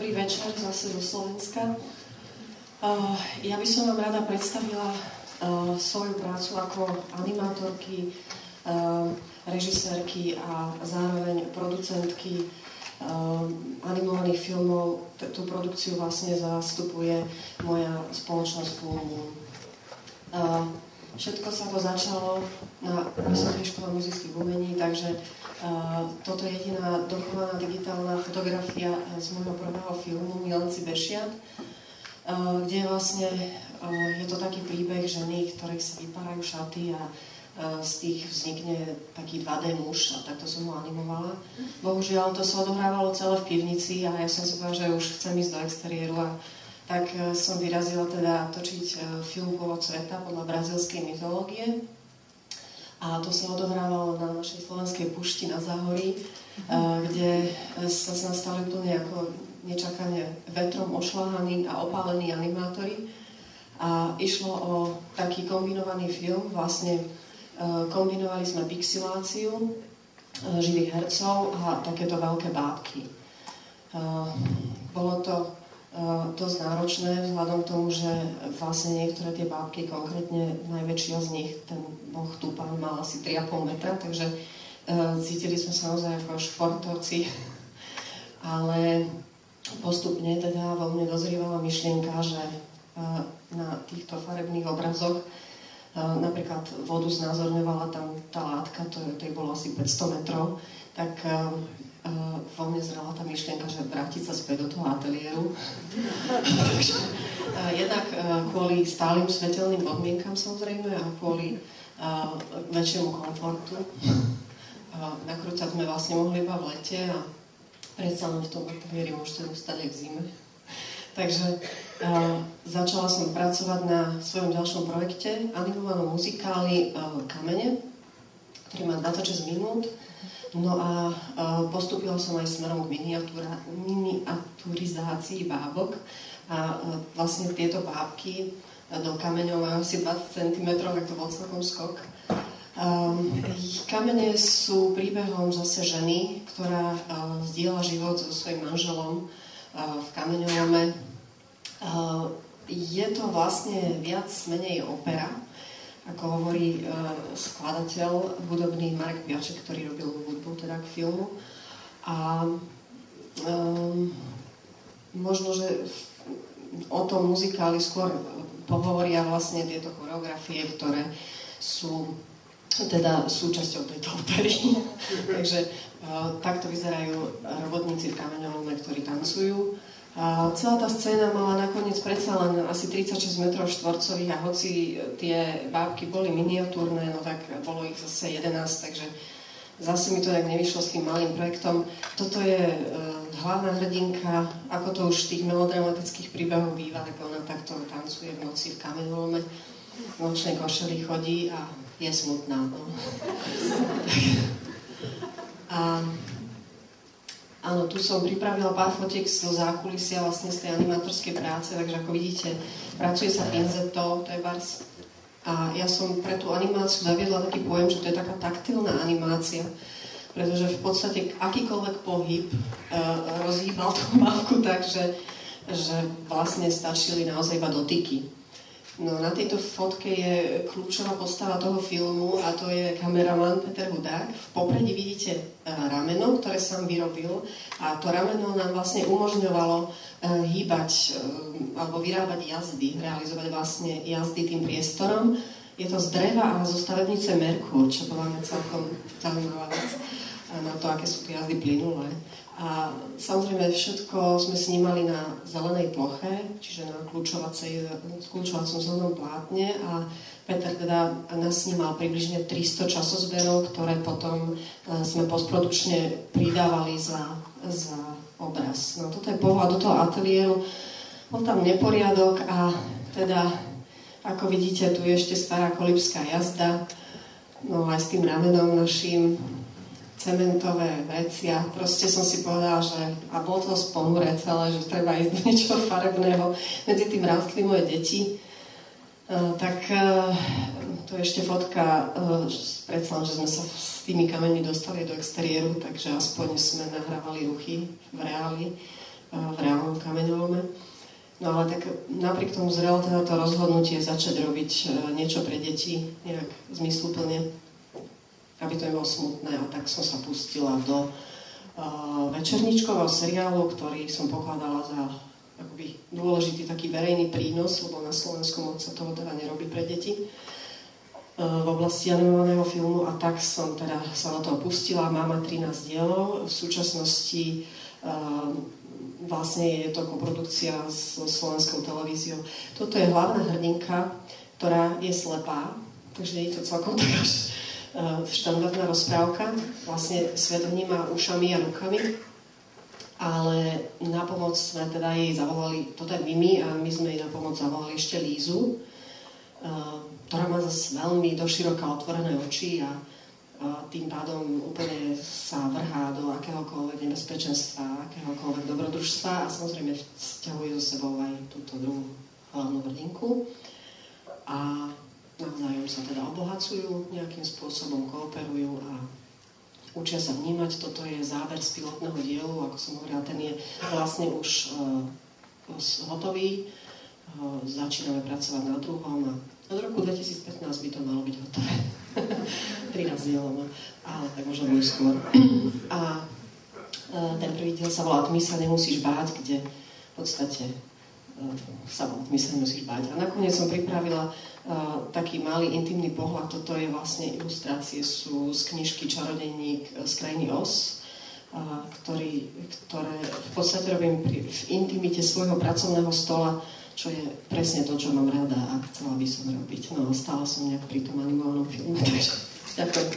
Dobrý večer zase zo Slovenska. Ja by som vám rada predstavila svoju prácu ako animátorky, režisérky a zároveň producentky animovaných filmov. Tú produkciu vlastne zastupuje moja spoločnosť Full Moon. Všetko sa to začalo na Vysokej škole muzických umení, takže toto je jediná dochovaná digitálna fotografia z môjho prvého filmu Milenci Bešiat, kde vlastne je to taký príbeh ženy, ktorých sa vypárajú šaty a z tých vznikne taký 2D muž a takto som ho animovala. Bohužiaľ to sa odohrávalo celé v pivnici a ja som si povedala, že už chcem ísť do exteriéru a tak som vyrazila teda točiť film Pôvod sveta podľa brazílskej mytológie. A to sa odohrávalo na našej slovenskej pušti na Záhorí, kde sa z nás stali úplne ako nečakane vetrom ošľahaní a opálení animátori. A išlo o taký kombinovaný film, vlastne kombinovali sme pixiláciu živých hercov a takéto veľké bábky. Bolo to dosť náročné vzhľadom k tomu, že vlastne niektoré tie bábky, konkrétne najväčšia z nich, ten boh Tupán, mal asi 3,5 metra, takže cítili sme sa naozaj ako športovci, ale postupne teda vo mne dozrievala myšlienka, že na týchto farebných obrazoch napríklad vodu znázorňovala tam tá látka, to bolo asi 500 metrov, tak vo mne zrela tá myšlienka, že vrátiť sa späť do toho ateliéru. Takže jednak kvôli stálym svetelným podmienkam samozrejme a kvôli väčšiemu komfortu. Nakrúcať sme vlastne mohli iba v lete a predsa len v tom ateliéri môžete dostať aj v zime. Takže začala som pracovať na svojom ďalšom projekte, animovanom muzikáli Kamene, ktorý má 26 minút. No a postúpila som aj smerom k miniaturizácii bábok a vlastne tieto bábky do kameňov majú asi 20 cm, tak to bol celkom skok. Kamene sú príbehom zase ženy, ktorá zdieľa život so svojím manželom v kameňolome. Je to vlastne viac menej opera, ako hovorí skladateľ hudobný Marek Piaček, ktorý robil hudbu teda k filmu. A možno, že o tom muzikáli skôr pohovoria vlastne tieto choreografie, ktoré sú teda súčasťou tejto opery. Takže takto vyzerajú robotníci v kameňolome, ktorí tancujú. A celá tá scéna mala nakoniec predsa len asi 36 metrov štvorcových a hoci tie bábky boli miniatúrne, no tak bolo ich zase 11, takže zase mi to tak nevyšlo s tým malým projektom. Toto je hlavná hrdinka, ako to už v tých melodramatických príbehov býva, tak ona takto tancuje v noci v kameňolome, v nočnej košeli chodí a je smutná. No. Áno, tu som pripravila pár fotiek zo zákulisia vlastne z tej animátorskej práce, takže ako vidíte, pracuje sa pinzetou, to je bars. A ja som pre tú animáciu zaviedla taký pojem, že to je taká taktilná animácia, pretože v podstate akýkoľvek pohyb rozhýbal tú bábku tak, že vlastne stačili naozaj iba dotyky. No, na tejto fotke je kľúčová postava toho filmu a to je kameraman Peter Hudák. V popredí vidíte rameno, ktoré sám vyrobil a to rameno nám vlastne umožňovalo hýbať alebo vyrábať jazdy, realizovať vlastne jazdy tým priestorom. Je to z dreva a zo stavebnice Merkur, čo bola celkom zaujímavá vec na to, aké sú tie jazdy plynulé. A samozrejme všetko sme snímali na zelenej ploche, čiže na kľúčovacom zelenom plátne a Peter teda nasnímal približne 300 časozberov, ktoré potom sme postprodukčne pridávali za obraz. No toto je pohľad do toho ateliéru. Bol tam neporiadok a teda, ako vidíte, tu je ešte stará kolibská jazda, no aj s tým ramenom naším, cementové veci a proste som si povedala, že a bolo to ponuré celé, že treba ísť do niečoho farebného. Medzi tým rástli moje deti. Tak to je ešte fotka, predsa len, že sme sa s tými kameňmi dostali do exteriéru, takže aspoň sme nahrávali ruchy v reáli. v reálnom kameňolome. No ale tak napriek tomu zrelo teda to rozhodnutie začať robiť niečo pre deti nejak zmysluplne, aby to nebolo smutné, a tak som sa pustila do večerníčkového seriálu, ktorý som pokladala za akoby dôležitý taký verejný prínos, lebo na Slovensku moc sa toho teda nerobí pre deti v oblasti animovaného filmu, a tak som teda sa do toho pustila. Máme 13 dielov, v súčasnosti vlastne je to koprodukcia so Slovenskou televíziou. Toto je hlavná hrdinka, ktorá je slepá, takže je to celkom taká štandardná rozprávka. Vlastne svet vníma ušami a rukami, ale na pomoc sme teda jej zavolali, toto je Mimi, a my sme jej na pomoc zavolali ešte Lízu, ktorá má zase veľmi doširoka otvorené oči a tým pádom úplne sa vrhá do akéhokoľvek nebezpečenstva, akéhokoľvek dobrodružstva, a samozrejme vzťahuje so sebou aj túto druhú hlavnú hrdinku. A navzájom sa teda obohacujú, nejakým spôsobom kooperujú a učia sa vnímať. Toto je záver z pilotného dielu, ako som hovorila, ten je vlastne už hotový. Začíname pracovať na druhom a od roku 2015 by to malo byť hotové. 13 dielov, ale tak možno bude skôr. A ten prvý diel sa volá Tmy sa nemusíš báť, kde v podstate sa volá Tmy sa nemusíš báť. A nakoniec som pripravila taký malý intimný pohľad. Toto je vlastne ilustrácie, sú z knižky Čarodejník z krajiny Oz, ktoré v podstate robím v intimite svojho pracovného stola, čo je presne to, čo mám rada a chcela by som robiť. No, stála som nejak pri tom animovanom filme, takže ďakujem.